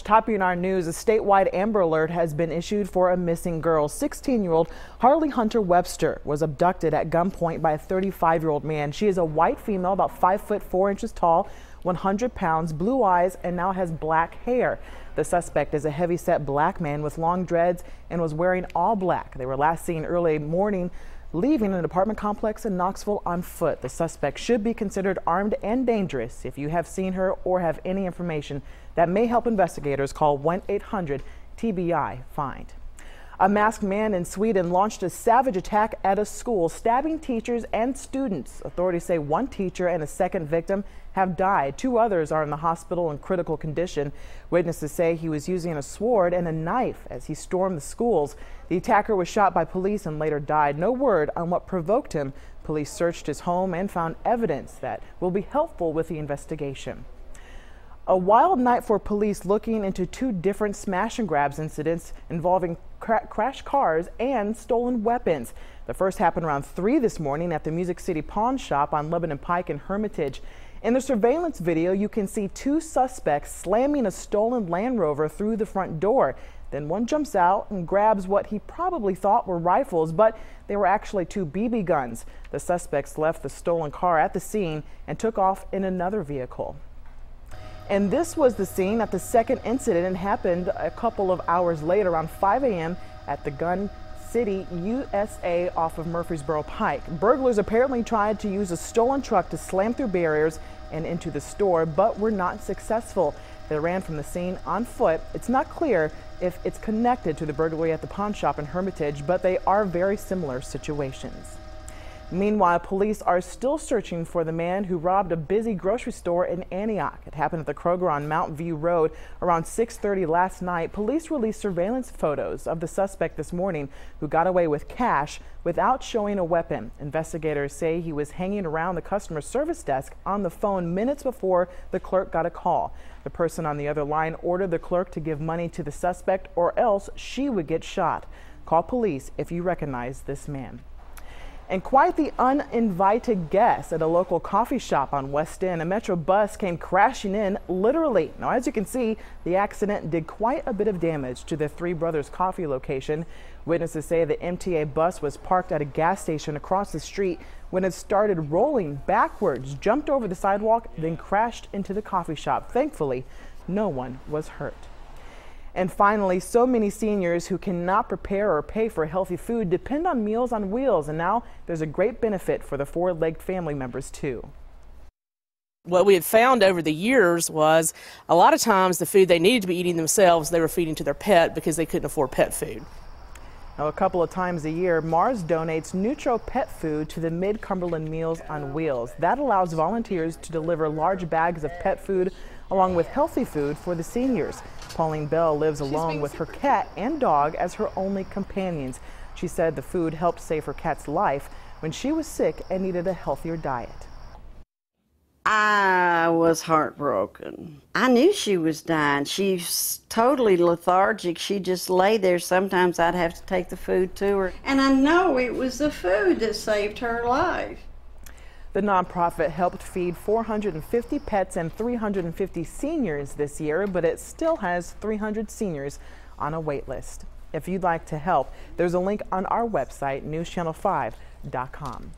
Topping our news, a statewide Amber Alert has been issued for a missing girl. 16-year-old Harley Hunter Webster was abducted at gunpoint by a 35-year-old man. She is a white female, about 5'4" tall, 100 pounds, blue eyes, and now has black hair. The suspect is a heavy-set black man with long dreads and was wearing all black. They were last seen early morning leaving an apartment complex in Knoxville on foot. The suspect should be considered armed and dangerous. If you have seen her or have any information that may help investigators, call 1-800-TBI-FIND. A masked man in Sweden launched a savage attack at a school, stabbing teachers and students. Authorities say one teacher and a second victim have died. 2 others are in the hospital in critical condition. Witnesses say he was using a sword and a knife as he stormed the schools. The attacker was shot by police and later died. No word on what provoked him. Police searched his home and found evidence that will be helpful with the investigation. A wild night for police looking into 2 different smash and grabs incidents involving crashed cars and stolen weapons. The first happened around 3 this morning at the Music City Pawn Shop on Lebanon, Pike and Hermitage. In the surveillance video, you can see 2 suspects slamming a stolen Land Rover through the front door. Then one jumps out and grabs what he probably thought were rifles, but they were actually 2 BB guns. The suspects left the stolen car at the scene and took off in another vehicle. And this was the scene at the second incident and happened a couple of hours later around 5 a.m. at the Gun City, USA off of Murfreesboro Pike. Burglars apparently tried to use a stolen truck to slam through barriers and into the store, but were not successful. They ran from the scene on foot. It's not clear if it's connected to the burglary at the pawn shop in Hermitage, but they are very similar situations. Meanwhile, police are still searching for the man who robbed a busy grocery store in Antioch. It happened at the Kroger on Mount View Road around 6:30 last night. Police released surveillance photos of the suspect this morning who got away with cash without showing a weapon. Investigators say he was hanging around the customer service desk on the phone minutes before the clerk got a call. The person on the other line ordered the clerk to give money to the suspect or else she would get shot. Call police if you recognize this man. And quite the uninvited guest at a local coffee shop on West End. A Metro bus came crashing in, literally. Now, as you can see, the accident did quite a bit of damage to the Three Brothers Coffee location. Witnesses say the MTA bus was parked at a gas station across the street when it started rolling backwards, jumped over the sidewalk, then crashed into the coffee shop. Thankfully, no one was hurt. And finally, so many seniors who cannot prepare or pay for healthy food depend on Meals on Wheels, and now there's a great benefit for the 4-legged family members too. What we had found over the years was a lot of times the food they needed to be eating themselves, they were feeding to their pet because they couldn't afford pet food. Now, a couple of times a year, Mars donates Nutro pet food to the Mid-Cumberland Meals on Wheels. That allows volunteers to deliver large bags of pet food along with healthy food for the seniors. Pauline Bell lives alone with her cat and dog as her only companions. She said the food helped save her cat's life when she was sick and needed a healthier diet. I was heartbroken. I knew she was dying. She's totally lethargic. She just lay there. Sometimes I'd have to take the food to her. And I know it was the food that saved her life. The nonprofit helped feed 450 pets and 350 seniors this year, but it still has 300 seniors on a wait list. If you'd like to help, there's a link on our website, newschannel5.com.